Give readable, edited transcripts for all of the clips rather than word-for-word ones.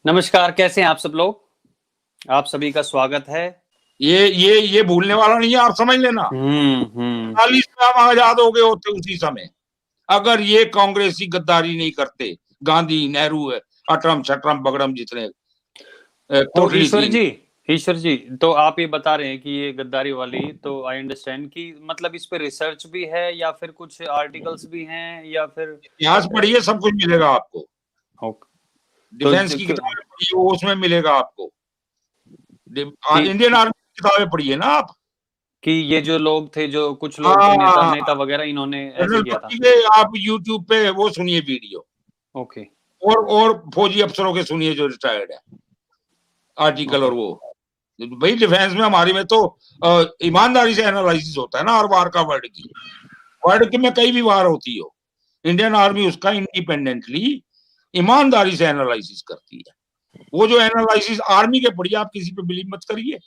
नमस्कार, कैसे हैं आप सब लोग? आप सभी का स्वागत है। ये भूलने वाला नहीं है, आप समझ लेना। 40 में हम आजाद हो गए होते उसी समय, अगर ये कांग्रेसी गद्दारी नहीं करते, गांधी, नेहरू, अटरम छटरम बगड़म जितने तो कोटली सीन। ईश्वर जी, तो आप ये बता रहे हैं कि ये गद्दारी वाली तो आई अंडरस्टैंड कि मतलब इस पे रिसर्च भी है या फिर कुछ आर्टिकल्स भी हैं या फिर इतिहास पढ़िए, सब कुछ मिलेगा आपको। ओके, तो डिफेंस की किताबें पढ़िए, वो उसमें मिलेगा आपको। इंडियन आर्मी की किताबें पढ़िए ना आप। कि ये जो लोग थे, जो कुछ लोग थे, नेता हाँ, नेता वगैरह, इन्होंने ऐसे जनरल किया था। भट्टी के आप यूट्यूब पे वो सुनिए वीडियो, ओके, और फौजी अफसरों के सुनिए जो रिटायर्ड है, आर्टिकल। ओके। और वो भाई डिफेंस में हमारी में तो ईमानदारी से एनालिसिस होता है ना हर वार का, वर्ल्ड में कई भी वार होती हो, इंडियन आर्मी उसका इंडिपेंडेंटली ईमानदारी से एनालिसिस करती है। वो जो एनालिसिस आर्मी के पढ़िए, आप किसी पे बिलीव मत करिए।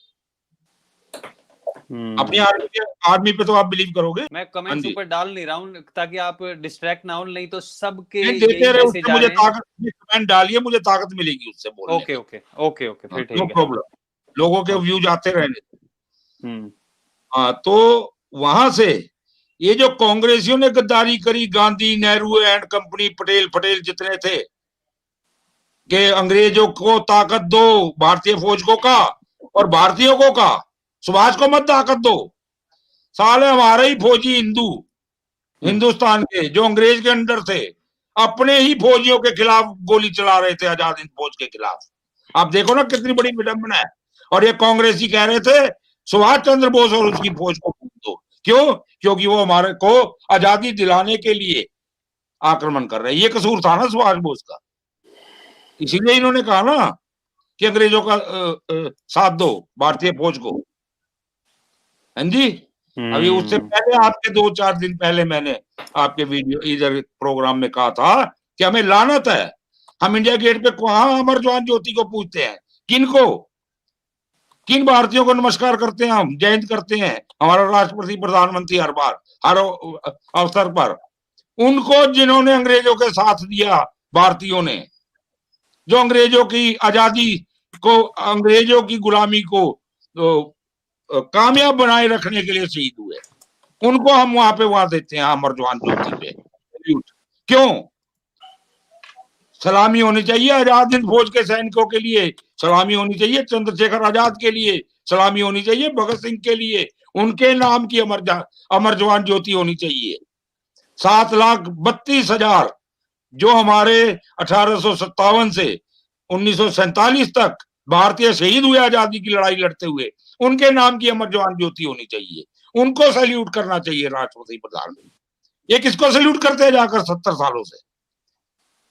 अपनी आर्मी पे तो आप बिलीव करोगे। मैं हाँ कमेंट्स जी, ऊपर डाल नहीं रहा हूँ ताकि आप डिस्ट्रैक्ट ना हो, नहीं तो सबके नहीं यही देते रहे, मैसेज उससे आ मुझे रहे हैं। ताकत, कमेंट डालिए, मुझे ताकत मिलेगी उससे बोलने ओके, में। ओके, ओके, ओके, फिर नो ठीक है। प्रॉब्लम, लोगों के ओके। व्यूज आते रहने। हुँ। हाँ, तो वहां से ये जो कांग्रेसियों ने गद्दारी करी, गांधी, नेहरू एंड कंपनी, पटेल पटेल जितने थे, कि अंग्रेजों को ताकत दो, भारतीय फौज को कहा, और भारतीयों को कहा सुभाष को मत ताकत दो। साले हमारे ही फौजी हिंदुस्तान के जो अंग्रेज के अंडर थे, अपने ही फौजियों के खिलाफ गोली चला रहे थे, आजाद हिंद फौज के खिलाफ। आप देखो ना कितनी बड़ी विडंबना है। और ये कांग्रेसी कह रहे थे सुभाष चंद्र बोस और उसकी फौज को दो। क्यों? क्योंकि वो हमारे को आजादी दिलाने के लिए आक्रमण कर रहे हैं। ये कसूर था ना सुभाष बोस का, इसीलिए इन्होंने कहा ना कि अंग्रेजों का साथ दो, भारतीय फौज को। हाँ जी। अभी उससे पहले, आपके 2-4 दिन पहले, मैंने आपके वीडियो इधर प्रोग्राम में कहा था कि हमें लानत है, हम इंडिया गेट पे कहां अमर जवान ज्योति को पूछते हैं, किनको, किन भारतीयों को नमस्कार करते हैं, हम जय हिंद करते हैं, हमारा राष्ट्रपति प्रधानमंत्री हर बार, हर अवसर पर, उनको जिन्होंने अंग्रेजों के साथ दिया, भारतीयों ने, जो अंग्रेजों की आजादी को, अंग्रेजों की गुलामी को तो, कामयाब बनाए रखने के लिए शहीद हुए, उनको हम वहां देते हैं अमर जवान ज्योति पे सैल्यूट। क्यों? सलामी होनी चाहिए आजाद हिंद फौज के सैनिकों के लिए, सलामी होनी चाहिए चंद्रशेखर आजाद के लिए, सलामी होनी चाहिए भगत सिंह के लिए, उनके नाम की अमर जवान ज्योति होनी चाहिए। 7,32,000 जो हमारे 1857 से 1947 तक भारतीय शहीद हुए आजादी की लड़ाई लड़ते हुए, उनके नाम की अमर जवान ज्योति होनी चाहिए। उनको सैल्यूट करना चाहिए राष्ट्रपति प्रधानमंत्री। ये किसको सैल्यूट करते हैं जाकर 70 सालों से?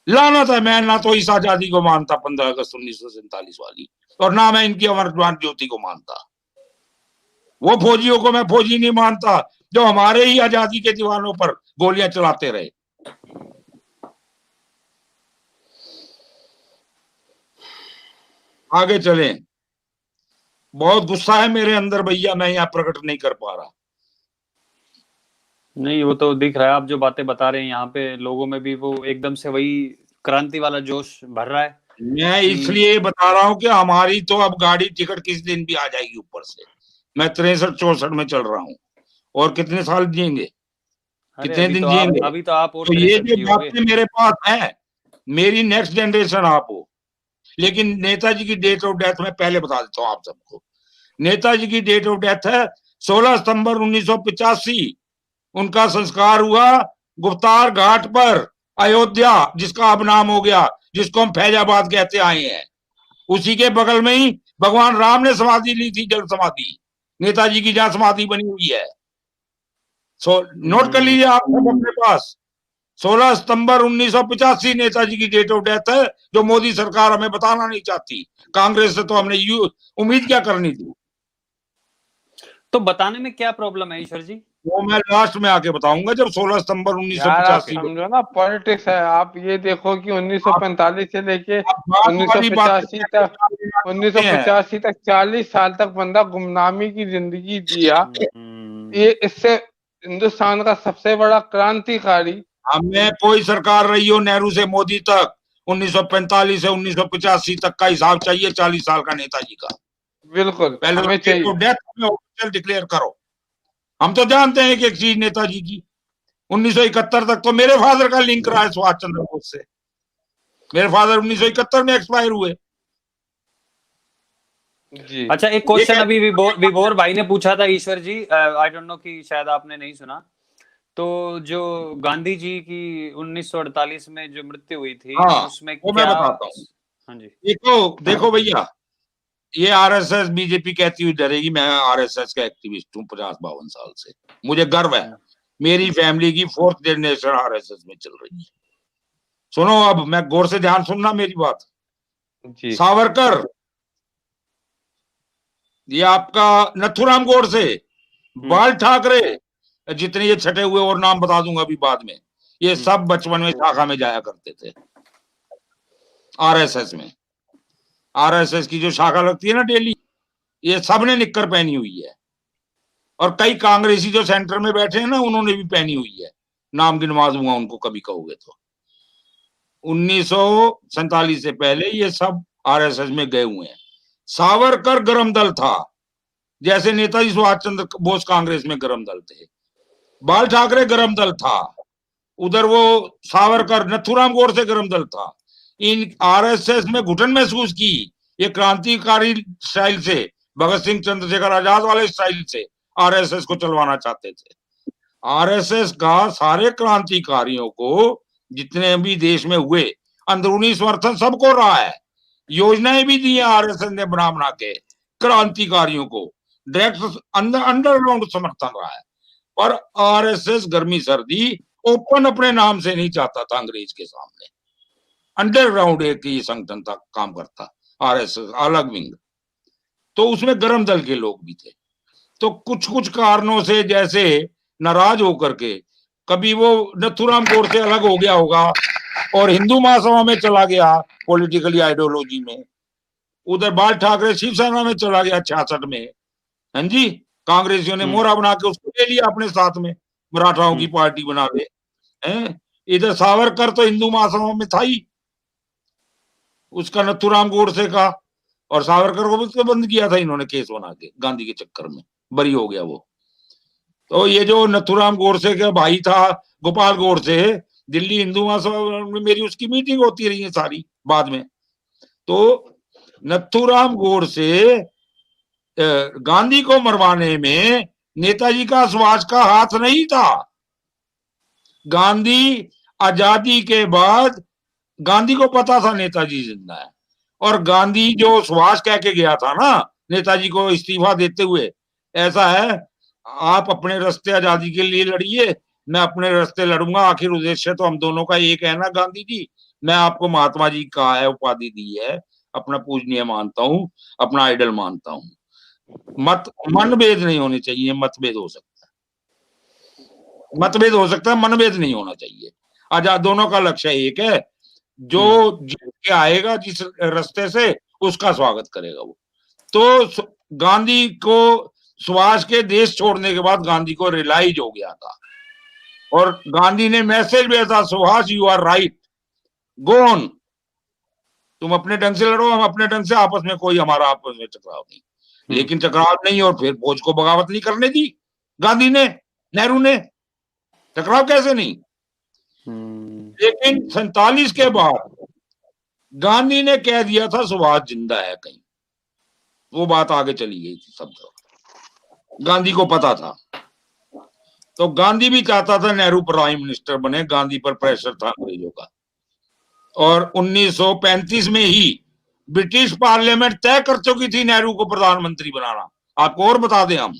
लानत है। मैं ना तो इस आजादी को मानता 15 अगस्त 1947 वाली, और ना मैं इनकी अमर जवान ज्योति को मानता। वो फौजियों को मैं फौजी नहीं मानता जो हमारे ही आजादी के दीवानों पर गोलियां चलाते रहे। आगे चलें। बहुत गुस्सा है मेरे अंदर भैया, मैं यहाँ प्रकट नहीं कर पा रहा। नहीं, वो तो दिख रहा है, आप जो बातें बता रहे हैं यहाँ पे लोगों में भी वो एकदम से वही क्रांति वाला जोश भर रहा है। मैं इसलिए बता रहा हूँ कि हमारी तो अब गाड़ी टिकट किस दिन भी आ जाएगी ऊपर से। मैं 63-64 में चल रहा हूँ, और कितने साल जिएंगे, कितने दिन जिएंगे? अभी तो आप और तो ये 63 जो की होगे। बातें मेरे पास है, मेरी नेक्स्ट जनरेशन आप हो। लेकिन नेताजी की डेट ऑफ डेथ मैं पहले बता देता हूँ आप सबको। नेताजी की डेट ऑफ डेथ है 16 सितंबर 1985। उनका संस्कार हुआ गुप्तार घाट पर, अयोध्या, जिसका अब नाम हो गया, जिसको हम फैजाबाद कहते आए हैं। उसी के बगल में ही भगवान राम ने समाधि ली थी, जल समाधि। नेताजी की जहां समाधि बनी हुई है, नोट कर लीजिए आप सब अपने पास। 16 सितंबर 1985 नेताजी की डेट ऑफ डेथ है, जो मोदी सरकार हमें बताना नहीं चाहती। कांग्रेस से तो हमने उम्मीद क्या करनी थी? तो बताने में क्या प्रॉब्लम है ईश्वर जी? वो मैं लास्ट में आके बताऊंगा, जब 16 सितंबर यार आप 1985 को। समझो ना, पॉलिटिक्स है। आप ये देखो कि 1945 से लेके आप बात वाली बातें 1985 तक, करते हैं। 1985 तक 40 साल तक बंदा गुमनामी की जिंदगी जिया। ये इससे हिंदुस्तान का सबसे बड़ा क्रांतिकारी। हमें कोई सरकार रही हो नेहरू से मोदी तक, 1945 से 1985 तक का हिसाब चाहिए 40 साल का नेताजी का। बिल्कुल पहले हमें चाहिए। तो डेथ में ऑफिशियल डिक्लेयर करो। हम तो जानते हैं कि एक चीज नेताजी की 1971 तक तो मेरे फादर का लिंक रहा है सुभाष चंद्र बोस से। मेरे फादर 1971 में एक्सपायर हुए। जी अच्छा, एक क्वेश्चन अभी विभोर भाई ने पूछा था ईश्वर जी, आई डोंट नो कि शायद आपने नहीं सुना। तो जो गांधी जी की 1948 में जो मृत्यु हुई थी, हाँ, उसमें वो क्या? मैं बताता हूँ। हाँ जी। देखो भैया, ये आरएसएस बीजेपी कहती हुई डरेगी। मैं आरएसएस का एक्टिविस्ट हूँ 50-52 साल से। मुझे गर्व है, मेरी फैमिली की 4th जनरेशन आरएसएस में चल रही है। सुनो, अब मैं गौर से ध्यान सुनना मेरी बात। जी सावरकर, ये आपका नथुराम गोडसे, बाल ठाकरे, जितने ये छठे हुए और नाम बता दूंगा अभी बाद में, ये सब बचपन में शाखा में जाया करते थे आरएसएस में। आरएसएस की जो शाखा लगती है ना डेली, ये सब ने निक्कर पहनी हुई है। और कई कांग्रेसी जो सेंटर में बैठे हैं ना, उन्होंने भी पहनी हुई है। नाम गिनवा दूंगा उनको कभी कहोगे तो। 1947 से पहले ये सब आरएसएस में गए हुए हैं। सावरकर गरम दल था, जैसे नेताजी सुभाष चंद्र बोस कांग्रेस में गरम दल थे। बाल ठाकरे गरम दल था, उधर वो सावरकर, नथुराम गोडसे गरम दल था। इन आरएसएस में घुटन महसूस की, ये क्रांतिकारी स्टाइल से, भगत सिंह चंद्रशेखर आजाद वाले स्टाइल से आरएसएस को चलवाना चाहते थे। आरएसएस का सारे क्रांतिकारियों को, जितने भी देश में हुए, अंदरूनी समर्थन सबको रहा है। योजनाएं भी दी है आरएसएस ने बना बना के क्रांतिकारियों को, डायरेक्ट अंडरग्राउंड समर्थन रहा है। पर आरएसएस गर्मी सर्दी ओपन अपने नाम से नहीं चाहता था अंग्रेज के सामने। अंडरग्राउंड एक ही संगठन था, काम करता आरएसएस, अलग विंग। तो उसमें गरम दल के लोग भी थे। तो कुछ कुछ कारणों से जैसे नाराज होकर के कभी वो नथुराम गोडसे अलग हो गया होगा और हिंदू महासभा में चला गया पॉलिटिकली आइडियोलॉजी में। उधर बाल ठाकरे शिवसेना में चला गया 66 में। हाँ जी, कांग्रेसियों ने मोहरा बना के उसको ले लिया अपने साथ में, मराठाओं की पार्टी बना ले। इधर सावरकर तो हिंदू महासभा में था ही, उसका नथुराम गोडसे का, और सावरकर को भी तो बंद किया था इन्होंने केस बना के गांधी के चक्कर में, बरी हो गया वो। तो ये जो नथुराम गोडसे का भाई था गोपाल गोडसे, दिल्ली हिंदू महासभा में मेरी उसकी मीटिंग होती रही है सारी बाद में। तो नथुराम गोडसे गांधी को मरवाने में नेताजी का सुभाष का हाथ नहीं था। गांधी आजादी के बाद गांधी को पता था नेताजी जिंदा है, और गांधी जो सुभाष कह के गया था ना नेताजी को इस्तीफा देते हुए, ऐसा है, आप अपने रास्ते आजादी के लिए लड़िए, मैं अपने रास्ते लड़ूंगा, आखिर उद्देश्य तो हम दोनों का एक है ना गांधी जी। मैं आपको महात्मा जी का है उपाधि दी है, अपना पूजनीय मानता हूँ, अपना आइडल मानता हूँ। मनभेद नहीं होने चाहिए, मतभेद हो सकता है, मतभेद हो सकता है, मनभेद नहीं होना चाहिए। आजाद दोनों का लक्ष्य एक है, जो के आएगा जिस रास्ते से उसका स्वागत करेगा वो। तो गांधी को सुभाष के देश छोड़ने के बाद गांधी को रियलाइज हो गया था, और गांधी ने मैसेज भेजा था, Subhash you are right, go on, तुम अपने ढंग से लड़ो, हम अपने ढंग से, आपस में कोई हमारा आपस में टकराव नहीं। लेकिन टकराव नहीं, और फिर फौज को बगावत नहीं करने दी गांधी ने, नेहरू ने, टकराव कैसे नहीं। लेकिन 47 के बाद गांधी ने कह दिया था सुभाष जिंदा है कहीं, वो बात आगे चली गई थी सब तरफ, गांधी को पता था। तो गांधी भी चाहता था नेहरू प्राइम मिनिस्टर बने, गांधी पर प्रेशर था अंग्रेजों का। और 1935 में ही ब्रिटिश पार्लियामेंट तय कर चुकी थी नेहरू को प्रधानमंत्री बनाना। आपको और बता दें हम,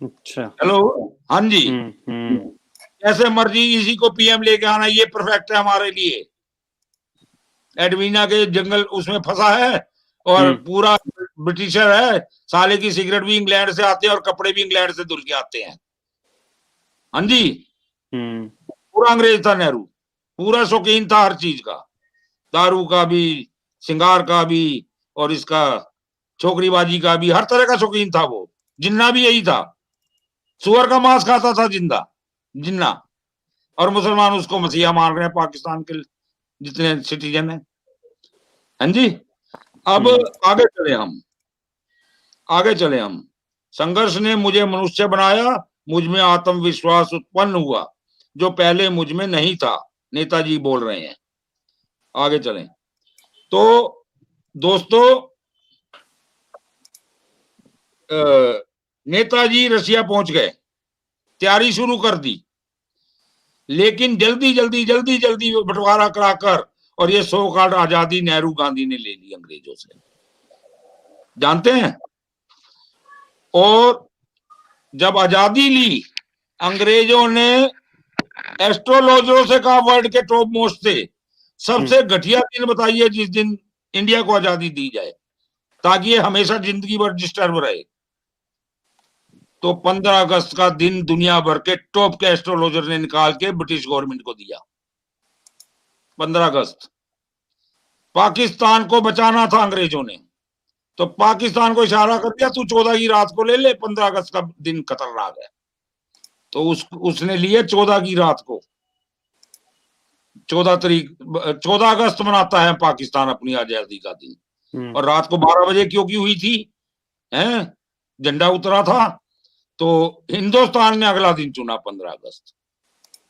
अच्छा, हेलो, हाँ जी, जैसे मर्जी इसी को पीएम लेके आना, ये परफेक्ट है हमारे लिए। एडवीना के जंगल उसमें फंसा है, और पूरा ब्रिटिशर है, साले की सिगरेट भी इंग्लैंड से आते हैं और कपड़े भी इंग्लैंड से धुल के आते हैं। हाँ जी, पूरा अंग्रेज था नेहरू, पूरा शौकीन था हर चीज का, दारू का भी, सिंगार का भी, और इसका छोकरीबाजी का भी, हर तरह का शौकीन था वो। जिन्ना भी यही था, सुअर का मांस खाता था जिंदा, जिन्ना, और मुसलमान उसको मसीहा मान रहे हैं पाकिस्तान के जितने सिटीजन हैं। हाँ जी, अब आगे चले हम। संघर्ष ने मुझे मनुष्य बनाया, मुझ में आत्मविश्वास उत्पन्न हुआ जो पहले मुझ में नहीं था, नेताजी बोल रहे हैं। आगे चलें तो दोस्तों, नेताजी रशिया पहुंच गए, तैयारी शुरू कर दी, लेकिन जल्दी जल्दी बंटवारा कराकर और ये सो कॉल्ड आजादी नेहरू गांधी ने ले ली अंग्रेजों से, जानते हैं। और जब आजादी ली, अंग्रेजों ने एस्ट्रोलॉजरों से कहा वर्ल्ड के टॉप मोस्ट थे, सबसे घटिया दिन बताइए जिस दिन इंडिया को आजादी दी जाए, ताकि ये हमेशा जिंदगी भर डिस्टर्ब रहे। तो 15 अगस्त का दिन दुनिया भर के टॉप के एस्ट्रोलॉजर ने निकाल के ब्रिटिश गवर्नमेंट को दिया। 15 अगस्त पाकिस्तान को बचाना था अंग्रेजों ने, तो पाकिस्तान को इशारा कर दिया तू 14 की रात को ले ले, 15 अगस्त का दिन खतरनाक है। तो उसने लिए 14 की रात को। 14 अगस्त मनाता है पाकिस्तान अपनी आजादी का दिन। और रात को 12 बजे क्योंकि हुई थी, हैं, झंडा उतरा था, तो हिंदुस्तान ने अगला दिन चुना 15 अगस्त।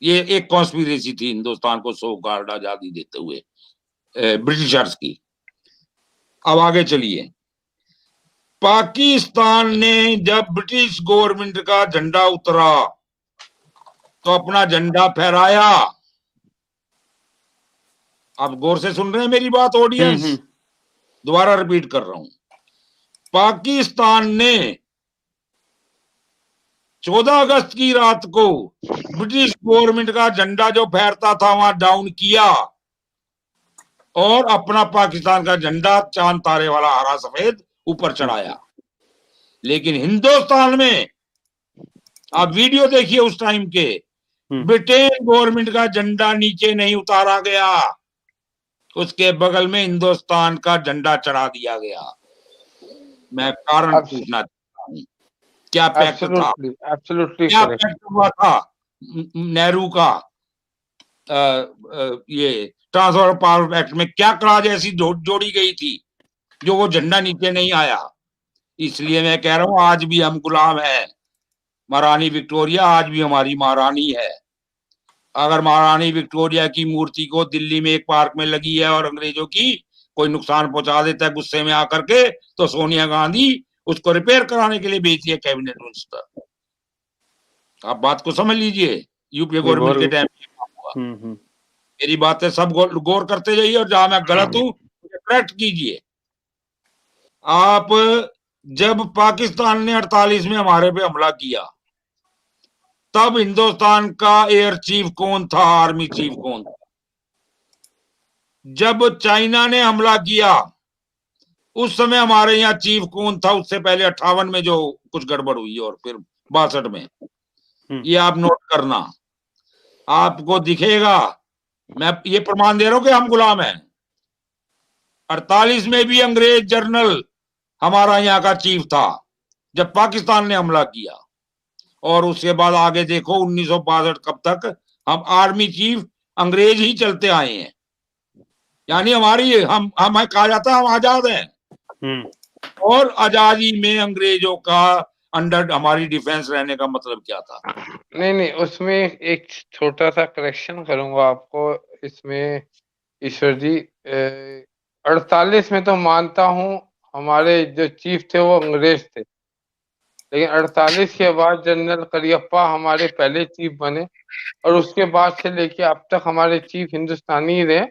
ये एक कॉन्स्पिरेसी थी हिंदुस्तान को सो कॉल्ड आजादी देते हुए ब्रिटिशर्स की। अब आगे चलिए। पाकिस्तान ने जब ब्रिटिश गवर्नमेंट का झंडा उतरा तो अपना झंडा फहराया। आप गौर से सुन रहे हैं मेरी बात ऑडियंस? दोबारा रिपीट कर रहा हूं। पाकिस्तान ने 14 अगस्त की रात को ब्रिटिश गवर्नमेंट का झंडा जो फहरता था वहां डाउन किया और अपना पाकिस्तान का झंडा चांद तारे वाला हरा सफेद ऊपर चढ़ाया। लेकिन हिंदुस्तान में आप वीडियो देखिए उस टाइम के, ब्रिटेन गवर्नमेंट का झंडा नीचे नहीं उतारा गया, उसके बगल में हिंदुस्तान का झंडा चढ़ा दिया गया। मैं कारण पूछना चाहता हूं, क्या फैक्ट था? क्या फैक्ट हुआ था नेहरू का ये ट्रांसफर पावर एक्ट में? क्या क्लॉज ऐसी जोड़ी गई थी जो वो झंडा नीचे नहीं आया? इसलिए मैं कह रहा हूं आज भी हम गुलाम हैं। महारानी विक्टोरिया आज भी हमारी महारानी है। अगर महारानी विक्टोरिया की मूर्ति को दिल्ली में एक पार्क में लगी है और अंग्रेजों की कोई नुकसान पहुंचा देता है गुस्से में आकर के, तो सोनिया गांधी उसको रिपेयर कराने के लिए भेजी है कैबिनेट मिनिस्टर। आप बात को समझ लीजिए, यूपीए गवर्नमेंट के टाइम हुआ। मेरी बातें सब गौर करते जाइए और जहां मैं गलत हूं करेक्ट कीजिए। आप जब पाकिस्तान ने 48 में हमारे पे हमला किया, तब हिंदुस्तान का एयर चीफ कौन था, आर्मी चीफ कौन था? जब चाइना ने हमला किया उस समय हमारे यहाँ चीफ कौन था? उससे पहले 58 में जो कुछ गड़बड़ हुई और फिर 62 में। ये आप नोट करना, आपको दिखेगा। मैं ये प्रमाण दे रहा हूं कि हम गुलाम हैं। 48 में भी अंग्रेज जर्नल हमारा यहाँ का चीफ था जब पाकिस्तान ने हमला किया। और उसके बाद आगे देखो 1962 कब तक हम आर्मी चीफ अंग्रेज ही चलते आए हैं। यानी हमारी हम कहा जाता है हम आजाद हैं। और आजादी में अंग्रेजों का अंडर हमारी डिफेंस रहने का मतलब क्या था? नहीं, उसमें एक छोटा सा करेक्शन करूंगा आपको इसमें ईश्वर जी। 48 में तो मानता हूं हमारे जो चीफ थे वो अंग्रेज थे, लेकिन 48 के बाद जनरल करियप्पा हमारे पहले चीफ बने और उसके बाद से लेके अब तक हमारे चीफ हिंदुस्तानी रहे।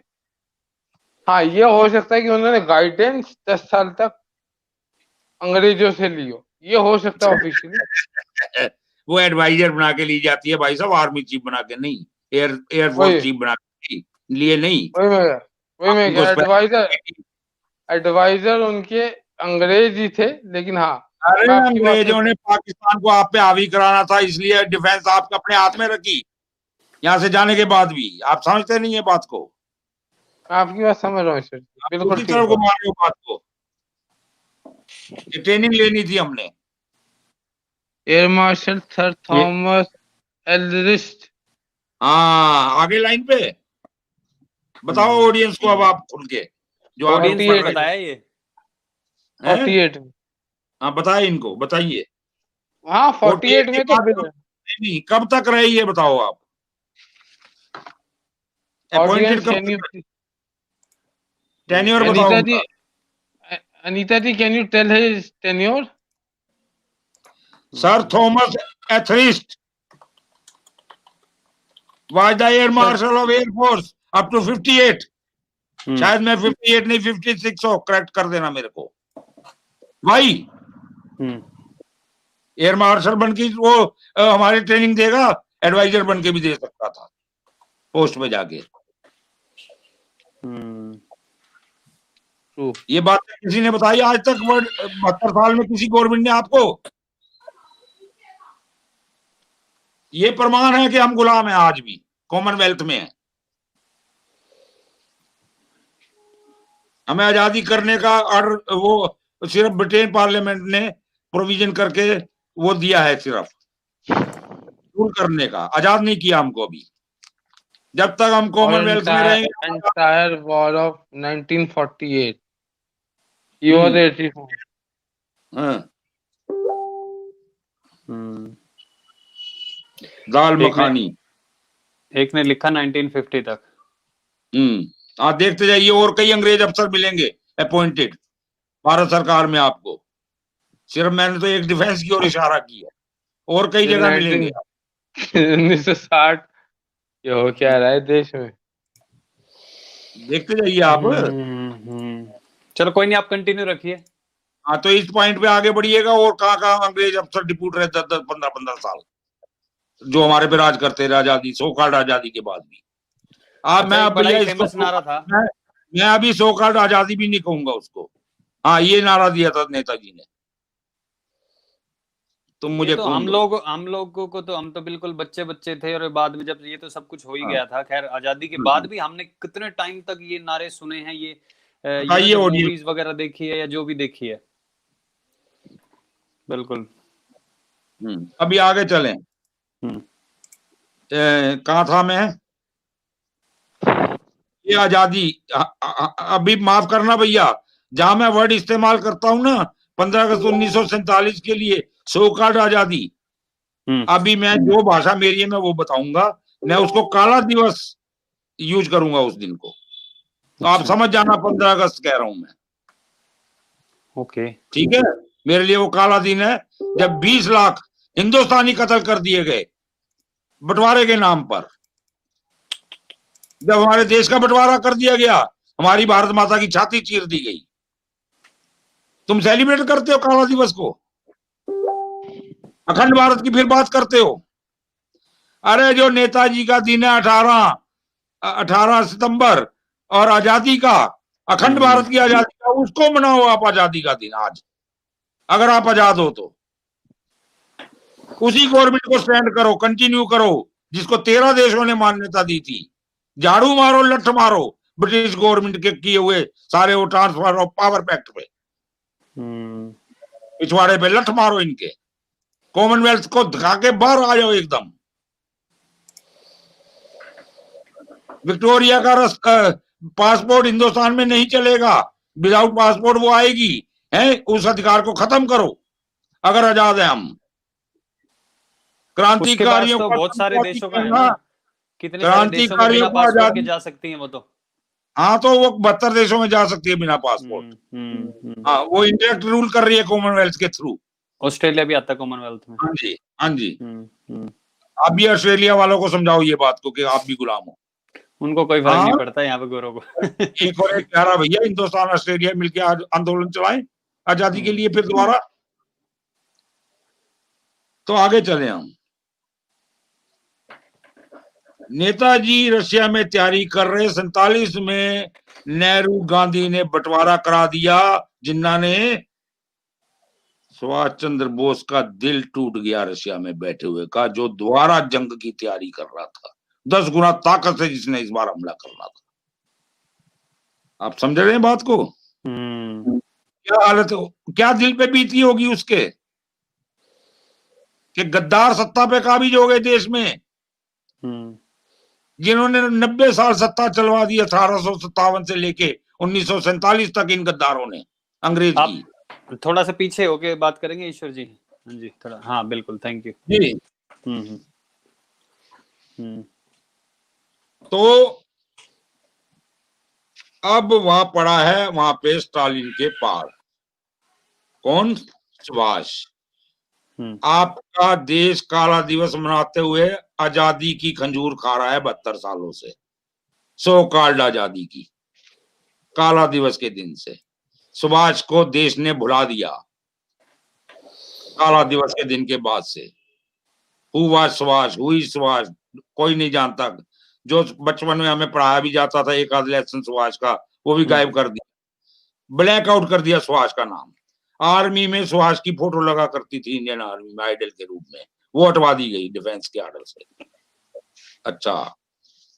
हाँ, ये हो सकता है कि उन्होंने गाइडेंस 10 साल तक अंग्रेजों से लियो, ये हो सकता है ऑफिशियली। वो एडवाइजर बना के ली जाती है भाई साहब, आर्मी चीफ बना के नहीं, एयरफोर्स चीफ बना के लिए नहीं। एडवाइजर उनके अंग्रेज ही थे, लेकिन हाँ अरे अंग्रेजों ने पाकिस्तान को आप पे हावी कराना था, इसलिए डिफेंस आपके अपने हाथ में रखी। यहाँ से जाने के बाद भी आप समझते नहीं है बात को। आपकी बात समझ रहा हूँ सर, बिल्कुल ठीक है। बात को ट्रेनिंग लेनी थी हमने। Air marshal sir Thomas Aldrich. हाँ, आगे लाइन पे बताओ ऑडियंस को अब आप खुल के, जो आगे ऑडियंस पढ़ ने रहे बताया ये। हैं। 48 में। हाँ बताए, इनको बताइए। हाँ 48 48 के में तो बाद नहीं, कब तक रहे ये बताओ आप, अपॉइंटेड ऑडियंस कब कैन यू, तक, टेन्योर बताओ अनीता जी, उनका। Anita ji can you tell his tenure? Sir Thomas Elmhirst was the air marshal of air force up to 58। शायद मैं 58 नहीं 56 हो, करेक्ट कर देना मेरे को भाई। एयर मार्शल बन के वो हमारे ट्रेनिंग देगा, एडवाइजर बन के भी दे सकता था पोस्ट में जाके। ये बात किसी ने बताई आज तक 72 साल में किसी गवर्नमेंट ने आपको? ये प्रमाण है कि हम गुलाम हैं आज भी, कॉमनवेल्थ में है। हमें आजादी करने का ऑर्डर वो सिर्फ ब्रिटेन पार्लियामेंट ने प्रोविजन करके वो दिया है, सिर्फ रूल करने का, आजाद नहीं किया हमको अभी। जब तक हम कॉमनवेल्थ में रहेंगे। entire war of 1948 he was 84। हाँ, दाल मखानी। एक ने लिखा 1950 तक। आप देखते जाइए, और कई अंग्रेज अफसर मिलेंगे अपॉइंटेड भारत सरकार में आपको। सिर्फ मैंने तो एक डिफेंस की ओर इशारा किया, और कई जगह मिलेंगे। 1960 ये हो क्या रहा है देश में? देखते जाइए आप। चलो कोई नहीं, आप कंटिन्यू रखिए। हाँ, तो इस पॉइंट पे आगे बढ़िएगा, और कहाँ अंग्रेज अफसर डिप्यूट रहे 10-10, 15-15 साल, जो हमारे पे राज करते रहे आजादी, सो कॉल्ड आजादी के बाद भी। मैं एक बड़ा भैया ही इसको फेमस नारा था। मैं अभी सो कॉल्ड आजादी भी नहीं कहूंगा उसको। हाँ, ये नारा दिया था नेताजी ने, तुम मुझे तो खून हम दो। लोगों को तो, हम तो बिल्कुल बच्चे थे, और बाद में जब ये तो सब कुछ हो ही हाँ। गया था। खैर आजादी के बाद भी हमने कितने टाइम तक ये नारे सुने हैं, ये बताइए जो ऑडियंस। मूवीज वगैरह देखी है या जो भी देखी है। बिल्कुल। अभी आगे चलें। कहाँ था मैं? ये आजादी, अभी माफ करना भैया, जहां मैं वर्ड इस्तेमाल करता हूं ना 15 अगस्त 1947 के लिए सो कॉल्ड आजादी, अभी मैं जो भाषा मेरी है मैं वो बताऊंगा, मैं उसको काला दिवस यूज करूंगा उस दिन को। तो आप समझ जाना 15 अगस्त कह रहा हूं मैं। ओके, ठीक है, मेरे लिए वो काला दिन है जब 20 लाख हिंदुस्तानी कत्ल कर दिए गए बंटवारे के नाम पर। जब हमारे देश का बंटवारा कर दिया गया, हमारी भारत माता की छाती चीर दी गई। तुम सेलिब्रेट करते हो काला दिवस को, अखंड भारत की फिर बात करते हो। अरे जो नेताजी का दिन है 18 सितंबर, और आजादी का, अखंड भारत की आजादी का, उसको मनाओ आप आजादी का दिन आज, अगर आप आजाद हो तो। उसी गवर्नमेंट को स्टैंड करो, कंटिन्यू करो, जिसको 13 देशों ने मान्यता दी थी। झाड़ू मारो, लठ मारो ब्रिटिश गवर्नमेंट के किए हुए सारे वो ट्रांसफर ऑफ पावर पैक्ट पे, पिछवाड़े पे लठ मारो इनके। कॉमनवेल्थ को धका के बाहर आ जाओ एकदम। विक्टोरिया का पासपोर्ट हिंदुस्तान में नहीं चलेगा, विदाउट पासपोर्ट वो आएगी है, उस अधिकार को खत्म करो अगर आजाद है हम। क्रांतिकारियों तो का बहुत सारे देशों का है ना, कितने सारे देशों में क्रांतिकारियों बिना को पासपोर्ट के आजादी। जा सकती हैं वो तो। हाँ, तो वो 72 देशों में जा सकती है बिना पासपोर्ट। हाँ, वो इंडायरेक्ट रूल कर रही है कॉमनवेल्थ के थ्रू। ऑस्ट्रेलिया भी आता है कॉमनवेल्थ में। हाँ जी, हाँ जी। आप भी ऑस्ट्रेलिया वालों को समझाओ ये बात को कि आप भी गुलाम हो। उनको कोई फर्क नहीं पड़ता यहाँ पे गोरों को। एक और एक कह रहा भैया, हिंदुस्तान ऑस्ट्रेलिया मिलकर आज आंदोलन चलाएं आजादी के लिए फिर दोबारा। तो आगे चले हम। नेताजी रशिया में तैयारी कर रहे, 47 में नेहरू गांधी ने बंटवारा करा दिया, जिन्ना ने। सुभाष चंद्र बोस का दिल टूट गया रशिया में बैठे हुए का, जो दोबारा जंग की तैयारी कर रहा था 10 गुना ताकत से, जिसने इस बार हमला करना था। आप समझ रहे हैं बात को? क्या हालत, क्या दिल पे बीती होगी उसके कि गद्दार सत्ता पे काबिज हो गए देश में। जिन्होंने 90 साल सत्ता चलवा दी 1857 से लेके 1947 तक इन गद्दारों ने अंग्रेज की। आप थोड़ा सा पीछे होके बात करेंगे ईश्वर जी? जी थोड़ा, हाँ बिल्कुल, थैंक यू। जी तो अब वहां पड़ा है वहां पे स्टालिन के पार कौन? सुभाष। आपका देश काला दिवस मनाते हुए आजादी की खंजूर खा रहा है 72 सालों से, सो कॉल्ड आजादी की काला दिवस के दिन से। सुभाष को देश ने भुला दिया काला दिवस के दिन के बाद से। हु वाज सुभाष, हुई सुभाष, कोई नहीं जानता। जो बचपन में हमें पढ़ाया भी जाता था एक आध लेसन सुभाष का, वो भी गायब कर दिया, ब्लैक आउट कर दिया सुभाष का नाम। आर्मी में सुभाष की फोटो लगा करती थी इंडियन आर्मी में आइडल के रूप में, वो हटवा दी गई डिफेंस के आर्डर से। अच्छा,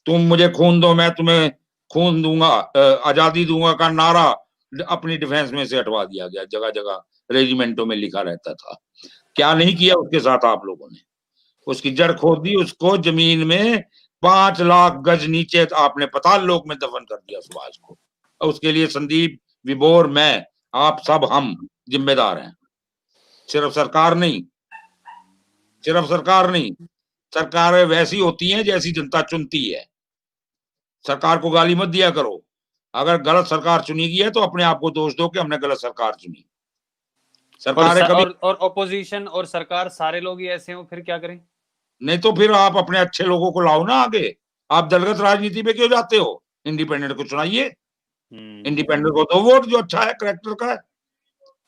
तुम मुझे खून दो मैं तुम्हें खून दूंगा, आजादी दूंगा का नारा अपनी डिफेंस में से हटवा दिया गया। जगह जगह रेजिमेंटों में लिखा रहता था। क्या नहीं किया उसके साथ आप लोगों ने? उसकी जड़ खोद दी, उसको जमीन में 5 लाख गज नीचे आपने पाताल लोक में दफन कर दिया सुभाष को। उसके लिए संदीप, विभोर, मैं, आप सब हम जिम्मेदार हैं। सिर्फ सरकार नहीं, सिर्फ सरकार नहीं, सरकारें वैसी होती हैं जैसी जनता चुनती है। सरकार को गाली मत दिया करो। अगर गलत सरकार चुनी गई है तो अपने आप को दोष दो कि हमने गलत सरकार चुनी। सरकारें कभी और ऑपोजिशन और सरकार सारे लोग ही ऐसे हो, फिर क्या करें? नहीं तो फिर आप अपने अच्छे लोगों को लाओ ना आगे। आप दलगत राजनीति पे क्यों जाते हो? इंडिपेंडेंट को चुनाइए, इंडिपेंडेंट को दो वोट जो अच्छा है, करेक्टर का है।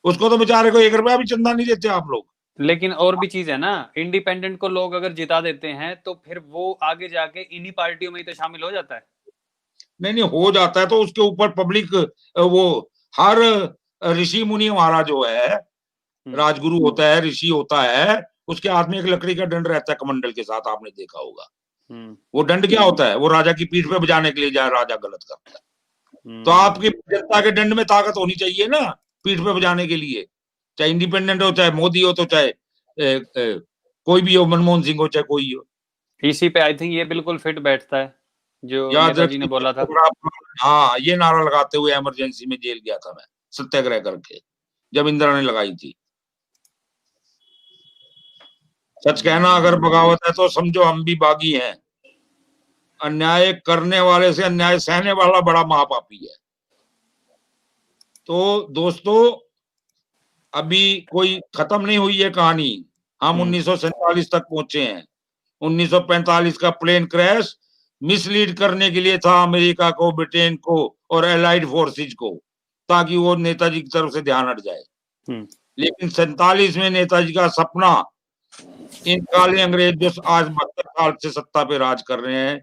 उसको तो बेचारे को 1 रुपया भी चंदा नहीं देते आप लोग। लेकिन और भी चीज है ना, इंडिपेंडेंट को लोग अगर जिता देते हैं तो फिर वो आगे जाके इन्हीं पार्टियों में ही तो शामिल हो जाता है। नहीं नहीं हो जाता है तो उसके ऊपर पब्लिक, वो हर ऋषि मुनि हमारा जो है राजगुरु होता है, ऋषि होता है, उसके हाथ में एक लकड़ी का दंड रहता है कमंडल के साथ, आपने देखा होगा। वो दंड क्या होता है? वो राजा की पीठ पे बजाने के लिए जाए, राजा गलत करता है तो आपकी जनता के दंड में ताकत होनी चाहिए ना पीठ पे बजाने के लिए। चाहे इंडिपेंडेंट हो, चाहे मोदी हो, तो चाहे कोई भी हो, मनमोहन सिंह हो, चाहे कोई हो। इसी पे आई थिंक ये बिल्कुल फिट बैठता है जो नेताजी ने बोला था। हाँ, ये नारा लगाते हुए इमरजेंसी में जेल गया था मैं, सत्याग्रह करके, जब इंदिरा ने लगाई थी। सच कहना अगर बगावत है तो समझो हम भी बागी हैं। अन्याय करने वाले से अन्याय सहने वाला बड़ा महापापी है। तो दोस्तों, अभी कोई खत्म नहीं हुई है कहानी। हम 1947 तक पहुंचे हैं। 1945 का प्लेन क्रैश मिसलीड करने के लिए था अमेरिका को, ब्रिटेन को और एलाइड फोर्सेज को, ताकि वो नेताजी की तरफ से ध्यान हट जाए। लेकिन 47 में नेताजी का सपना, इन काले अंग्रेज जो आज 72 साल से सत्ता पे राज कर रहे हैं,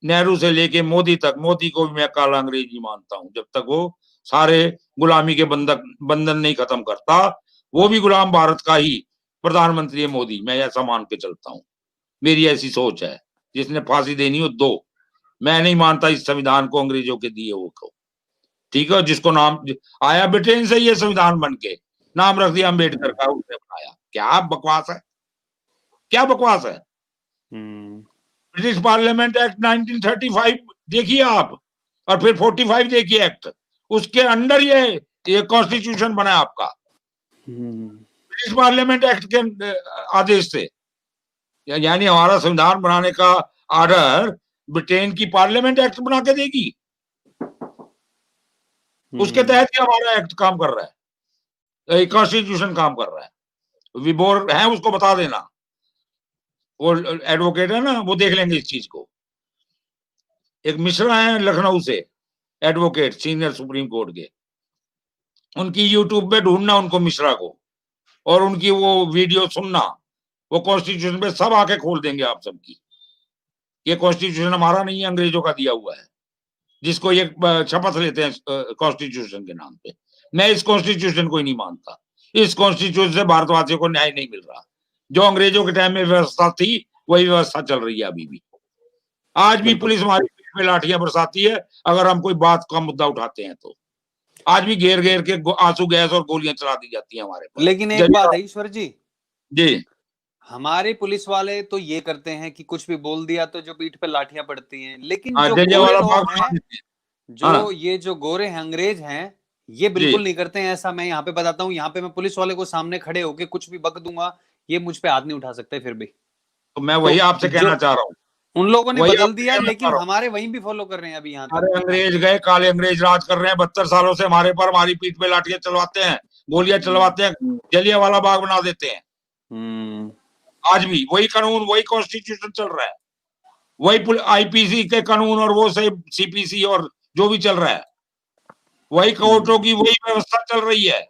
नेहरू से लेके मोदी तक, मोदी को भी मैं काला अंग्रेज ही मानता हूं जब तक वो सारे गुलामी के बंधन नहीं खत्म करता। वो भी गुलाम भारत का ही प्रधानमंत्री है मोदी, मैं ऐसा मान के चलता हूं। मेरी ऐसी सोच है। जिसने फांसी देनी हो दो, मैं नहीं मानता इस संविधान को अंग्रेजों के दिए वो को। ठीक है, जिसको नाम आया ब्रिटेन से, ये संविधान बन के नाम रख दिया अम्बेडकर का, उसने बनाया। क्या बकवास है, क्या बकवास है। ब्रिटिश पार्लियामेंट एक्ट 1935 देखिए आप, और फिर 45 देखिए एक्ट, उसके अंडर ये कॉन्स्टिट्यूशन बना आपका ब्रिटिश पार्लियामेंट एक्ट के आदेश से। यानी हमारा संविधान बनाने का आर्डर ब्रिटेन की पार्लियामेंट एक्ट बना के देगी। उसके तहत ही हमारा एक्ट काम कर रहा है, कॉन्स्टिट्यूशन काम कर रहा है। विभोर है, उसको बता देना, वो एडवोकेट है ना, वो देख लेंगे इस चीज को। एक मिश्रा है लखनऊ से, एडवोकेट सीनियर सुप्रीम कोर्ट के, उनकी यूट्यूब पे ढूंढना उनको, मिश्रा को, और उनकी वो वीडियो सुनना। वो कॉन्स्टिट्यूशन पे सब आके खोल देंगे आप सबकी। ये कॉन्स्टिट्यूशन हमारा नहीं है, अंग्रेजों का दिया हुआ है, जिसको ये शपथ लेते हैं कॉन्स्टिट्यूशन के नाम पे। मैं इस कॉन्स्टिट्यूशन को ही नहीं मानता। इस कॉन्स्टिट्यूशन से भारतवासियों को न्याय नहीं मिल रहा। जो अंग्रेजों के टाइम में व्यवस्था थी वही व्यवस्था चल रही है अभी भी। आज भी पुलिस हमारी पीठ में लाठियां बरसाती है अगर हम कोई बात का मुद्दा उठाते हैं तो। आज भी घेर घेर के आंसू गैस और गोलियां चला दी जाती हैं हमारे पर। लेकिन एक बात है ईश्वर जी, हमारे पुलिस वाले तो ये करते हैं कि कुछ भी बोल दिया तो जो पीठ पे लाठियां पड़ती हैं, लेकिन हाँ, जो जलियांवाला गोरे बाग लोग बना हैं, देते हैं। जो हाँ ये जो गोरे हैं, अंग्रेज हैं, ये जी, बिल्कुल नहीं करते हैं ऐसा। मैं यहाँ पे बताता हूँ, यहाँ पे मैं पुलिस वाले को सामने खड़े होके कुछ भी बक दूंगा, ये मुझ पे हाथ नहीं उठा सकते फिर भी। तो मैं तो वही आपसे जो कहना चाह रहा हूँ, उन लोगों ने वही बदल आपसे दिया, कहना चाह लेकिन रहा हूँ। हमारे वहीं भी फॉलो कर रहे हैं अभी यहाँ तक। सारे अंग्रेज गए, काले अंग्रेज राज कर रहे हैं 72 सालों से हमारे पर, हमारी पीठ पे लाठियां चलवाते हैं, गोलियां चलवाते हैं, जलियांवाला बाग बना देते हैं। हम्म। आज भी वही कानून, वही कॉन्स्टिट्यूशन चल रहा है, वही आईपीसी के कानून और वो से सीपीसी और जो भी चल रहा है, वही कोर्टों की वही व्यवस्था चल रही है।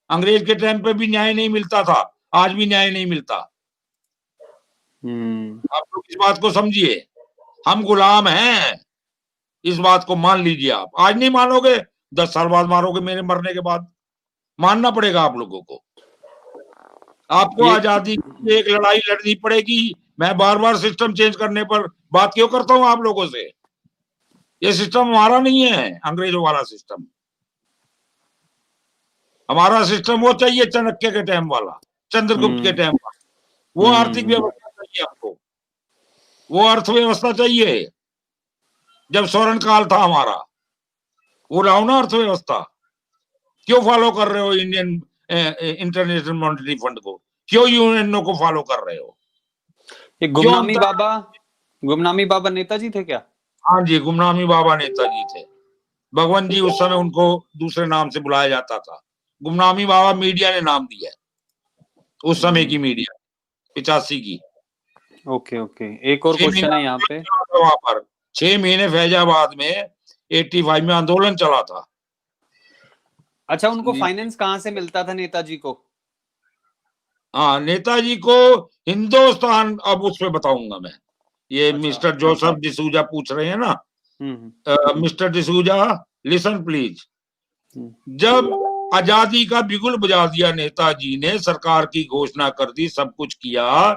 अंग्रेज के टाइम पे भी न्याय नहीं मिलता था, आज भी न्याय नहीं मिलता। आप लोग इस बात को समझिए, हम गुलाम हैं, इस बात को मान लीजिए। आप आज नहीं मानोगे, 10 साल बाद मारोगे, मेरे मरने के बाद मानना पड़ेगा आप लोगों को। आपको ये आजादी की एक लड़ाई लड़नी पड़ेगी। मैं बार बार सिस्टम चेंज करने पर बात क्यों करता हूं आप लोगों से? ये सिस्टम हमारा नहीं है, अंग्रेजों वाला सिस्टम। हमारा सिस्टम वो चाहिए चाणक्य के टाइम वाला, चंद्रगुप्त के टाइम वाला। वो आर्थिक व्यवस्था चाहिए आपको, वो अर्थव्यवस्था चाहिए। जब स्वर्ण काल था हमारा, वो लाओ ना अर्थव्यवस्था। क्यों फॉलो कर रहे हो इंडियन इंटरनेशनल मॉनेटरी फंड को? क्यों यूएनओ को फॉलो कर रहे हो? ये क्यों गुमनामी बाबा नेताजी थे क्या? हाँ जी, गुमनामी बाबा नेताजी थे। भगवान जी उस समय उनको दूसरे नाम से बुलाया जाता था। गुमनामी बाबा मीडिया ने नाम दिया है, उस समय की मीडिया, 85 की। ओके ओके, एक और 6 महीने क्वेश्चन है यहाँ पे। आंदोलन चला था वहां पर, 6 महीने फैजाबाद में 85 में आंदोलन चला था। अच्छा, उनको फाइनेंस कहाँ से मिलता था नेताजी को? हाँ, नेताजी को हिंदुस्तान, अब उसमें बताऊंगा मैं। ये अच्छा। मिस्टर जोसेफ डिसूजा पूछ रहे हैं ना, हम्म। Mister D'Souza, listen please. हम्म। जब आजादी का बिगुल बजा दिया नेताजी ने, सरकार की घोषणा कर दी, सब कुछ किया,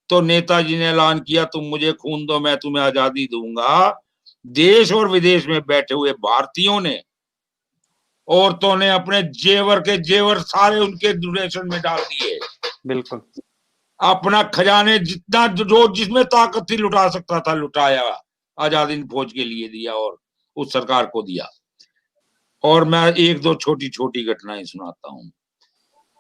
तो नेताजी ने ऐलान किया, तुम मुझे खून दो, मैं तुम्हें आजादी दूंगा। देश और विदेश में बैठे हुए भारतीयों ने, औरतों ने अपने जेवर के जेवर सारे उनके डोनेशन में डाल दिए। बिल्कुल। अपना खजाने जितना जो जिसमें ताकत थी लुटा सकता था लुटाया, आजादी फौज के लिए दिया और उस सरकार को दिया। और मैं एक दो छोटी छोटी घटनाएं सुनाता हूं।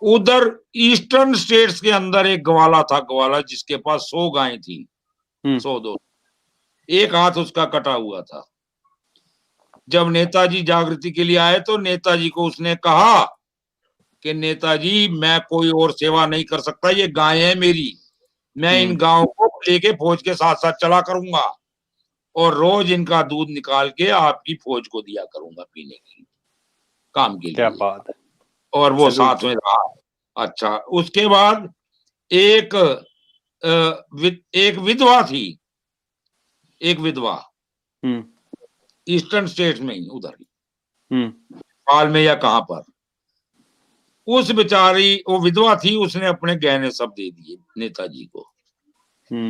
उधर ईस्टर्न स्टेट्स के अंदर एक ग्वाला था, ग्वाला जिसके पास 100 गायें थी, 100-200। एक हाथ उसका कटा हुआ था। जब नेताजी जागृति के लिए आए तो नेताजी को उसने कहा कि नेताजी, मैं कोई और सेवा नहीं कर सकता, ये गाय है मेरी, मैं इन गायों को लेके फौज के साथ साथ चला करूंगा और रोज इनका दूध निकाल के आपकी फौज को दिया करूंगा पीने के लिए, काम के लिए। क्या बात है। और वो साथ में रहा। अच्छा, उसके बाद एक विधवा थी, एक विधवा ईस्टर्न स्टेट में ही, उधर ही नेपाल में या कहां पर। उस बेचारी, वो विधवा थी, उसने अपने गहने सब दे दिए नेताजी को।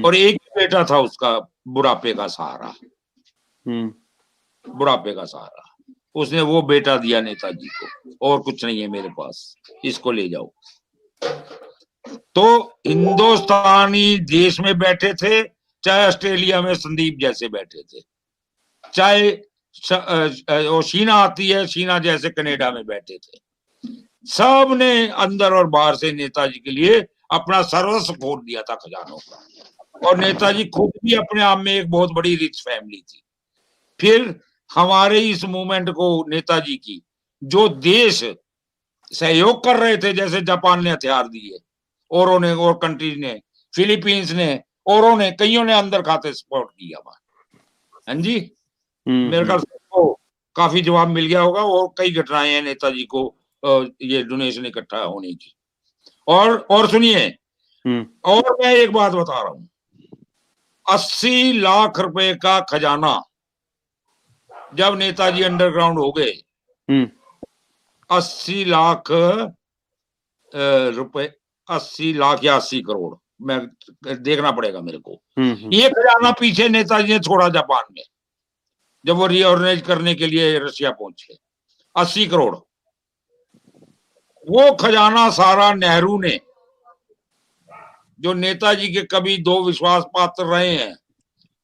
और एक बेटा था उसका, बुढ़ापे का सहारा, बुढ़ापे का सहारा, उसने वो बेटा दिया नेताजी को, और कुछ नहीं है मेरे पास, इसको ले जाओ। तो हिंदुस्तानी देश में बैठे थे, चाहे ऑस्ट्रेलिया में संदीप जैसे बैठे थे, चाहे वो शीना आती है, शीना जैसे कनाडा में बैठे थे, सब ने अंदर और बाहर से नेताजी के लिए अपना सर्वस्व खोल दिया था, खजानों का। और नेताजी खुद भी अपने आप में एक बहुत बड़ी रिच फैमिली थी। फिर हमारे इस मूवमेंट को नेताजी की जो देश सहयोग कर रहे थे, जैसे जापान ने हथियार दिए, औरों ने, और कंट्रीज ने, फिलीपींस ने, औरों ने, कईयों ने अंदर खाते सपोर्ट किया। हाँ जी, मेरे ख्याल से काफी जवाब मिल गया होगा। और कई घटनाएं हैं नेताजी को ये डोनेशन इकट्ठा होने की। और सुनिए, और मैं एक बात बता रहा हूं, 80 लाख रुपए का खजाना जब नेताजी अंडरग्राउंड हो गए, 80 लाख रुपए, 80 लाख या 80 करोड़, मैं देखना पड़ेगा मेरे को। ये खजाना पीछे नेताजी ने छोड़ा जापान में, जब वो रीऑर्गेनाइज करने के लिए रशिया पहुंचे। 80 करोड़, वो खजाना सारा नेहरू ने जो नेताजी के कभी दो विश्वास पात्र रहे हैं,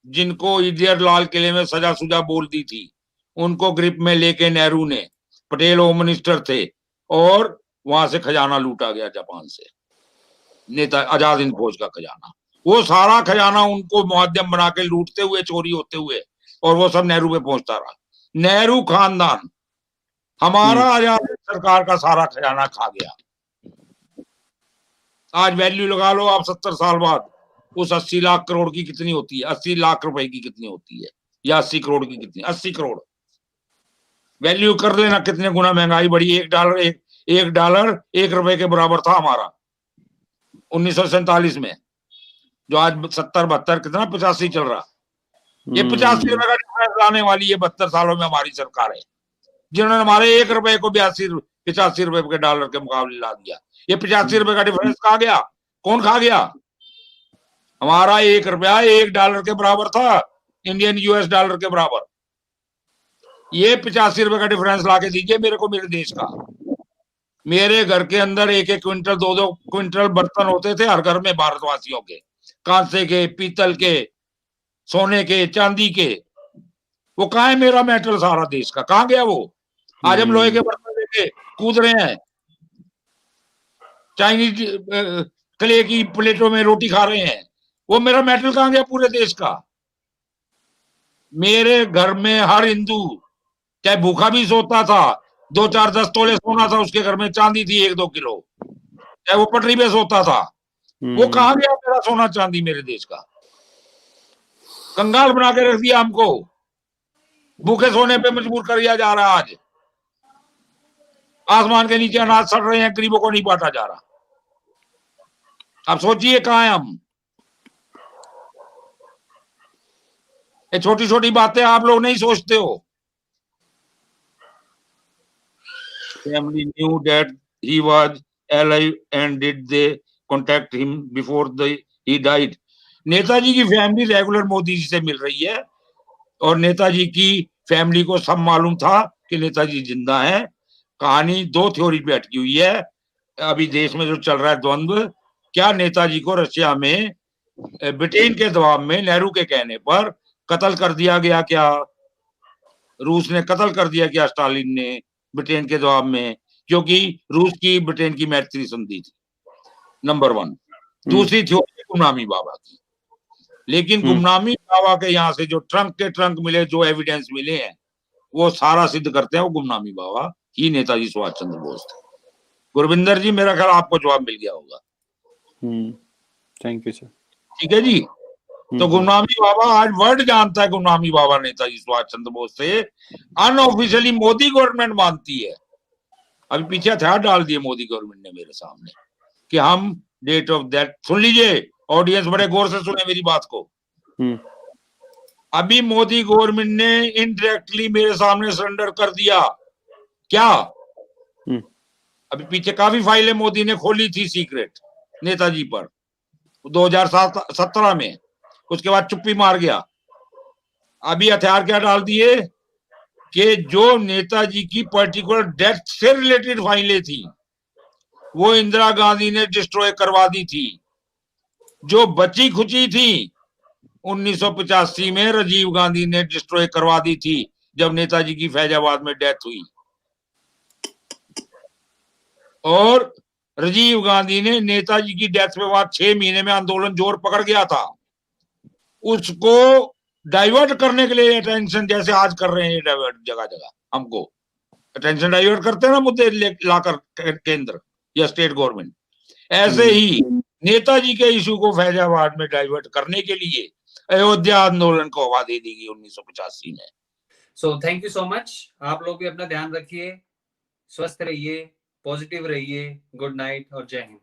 जिनको इधर लाल किले में सजा सुजा बोल दी थी, उनको ग्रिप में लेके नेहरू ने, पटेल होम मिनिस्टर थे, और वहां से खजाना लूटा गया जापान से, नेता आजाद हिंद फौज का खजाना। वो सारा खजाना उनको माध्यम बना के लूटते हुए, चोरी होते हुए, और वो सब नेहरू पे पहुंचता रहा। नेहरू खानदान हमारा आजाद सरकार का सारा खजाना खा गया। आज वैल्यू लगा लो आप 70 साल बाद, उस 80 लाख करोड़ की कितनी होती है, 80 लाख रुपए की कितनी होती है, या 80 करोड़ की कितनी, 80 करोड़ वैल्यू कर लेना, कितने गुना महंगाई बढ़ी। एक डॉलर 1 रुपए के बराबर था हमारा 1947 में, जो आज 70-72 कितना 85 चल रहा। ये 85 रुपए का डिफरेंस लाने वाली ये 72 सालों में हमारी सरकार है, जिन्होंने हमारे 1 रुपए को 85 रुपए के डॉलर के मुकाबले ला दिया। ये 85 रुपए का डिफरेंस कहा गया, कौन खा गया? हमारा 1 रुपया 1 डॉलर के बराबर था, इंडियन US डॉलर के बराबर। ये 85 रुपए का डिफरेंस लाके दीजिए मेरे को, मेरे देश का। मेरे घर के अंदर 1-1 क्विंटल 2-2 क्विंटल बर्तन होते थे हर घर में, भारतवासियों के, कांसे के, पीतल के, सोने के, चांदी के। वो कहाँ है मेरा मेटल सारा देश का, कहाँ गया वो? आज हम लोहे के बर्तन लेके कूद रहे हैं, चाइनीज क्ले की प्लेटों में रोटी खा रहे हैं। वो मेरा मेटल कहाँ गया पूरे देश का? मेरे घर में हर हिंदू चाहे भूखा भी सोता था, 2-4-10 तोले सोना था उसके घर में, चांदी थी 1-2 किलो, चाहे वो पटरी पे सोता था। वो कहाँ गया मेरा सोना चांदी मेरे देश का? कंगाल बना के रख दिया हमको, भूखे सोने पे मजबूर कर दिया जा रहा है। आज आसमान के नीचे अनाज सड़ रहे हैं, गरीबों को नहीं बांटा जा रहा। अब सोचिए कहाँ है हम। ये छोटी छोटी बातें आप लोग नहीं सोचते हो। Family knew that he was alive and did they contact him before he died? Netaji की फैमिली रेगुलर मोदी जी से मिल रही है, और नेताजी की फैमिली को सब मालूम था कि नेताजी जिंदा हैं। कहानी 2 थ्योरी पे अटकी हुई है। अभी देश में जो चल रहा है द्वंद्व, क्या नेताजी को रशिया में ब्रिटेन के दबाव में, नेहरू के कहने पर कत्ल कर दिया गया क्या? रूस ने कत्ल कर दिया क्या स्टालिन ने ब्रिटेन के दबाव में? क्योंकि रूस की ब्रिटेन की मैत्री संधि थी, नंबर 1। दूसरी थ्योरी गुमनामी बाबा की। लेकिन गुमनामी बाबा के यहाँ से जो ट्रंक के ट्रंक मिले, जो एविडेंस मिले हैं, वो सारा सिद्ध करते हैं वो गुमनामी बाबा ही नेताजी सुभाष चंद्र बोस थे। गुरविंदर जी, मेरा ख्याल आपको जवाब मिल गया होगा। Thank you sir. ठीक है जी। तो गुमनामी बाबा, आज वर्ल्ड जानता है गुमनामी बाबा नेताजी सुभाष चंद्र बोस से। अनऑफिशियली मोदी गवर्नमेंट मानती है। अभी पीछे हथियार डाल दिए मोदी गवर्नमेंट ने मेरे सामने कि हम डेट ऑफ डेथ, सुन लीजिए ऑडियंस, बड़े गौर से सुने मेरी बात को। अभी मोदी गवर्नमेंट ने इनडायरेक्टली मेरे सामने सरेंडर कर दिया। क्या? अभी पीछे काफी फाइलें मोदी ने खोली थी सीक्रेट नेताजी पर 2017 में, उसके बाद चुप्पी मार गया। अभी हथियार क्या डाल दिए कि जो नेताजी की पर्टिकुलर डेथ से रिलेटेड फाइलें थी वो इंदिरा गांधी ने डिस्ट्रॉय करवा दी थी। जो बची खुची थी 1985 में राजीव गांधी ने डिस्ट्रॉय करवा दी थी, जब नेताजी की फैजाबाद में डेथ हुई। और राजीव गांधी ने नेताजी की डेथ के बाद 6 महीने में आंदोलन जोर पकड़ गया था, उसको डाइवर्ट करने के लिए अटेंशन, जैसे आज कर रहे हैं डाइवर्ट जगह जगह, हमको अटेंशन डाइवर्ट करते हैं ना मुद्दे लाकर केंद्र या स्टेट गवर्नमेंट, ऐसे ही नेताजी के इशू को फैजाबाद में डाइवर्ट करने के लिए अयोध्या आंदोलन को हवा दे दी गई 1985 में। So thank you so much. आप लोग भी अपना ध्यान रखिए, स्वस्थ रहिए, पॉजिटिव रहिए। गुड नाइट और जय हिंद।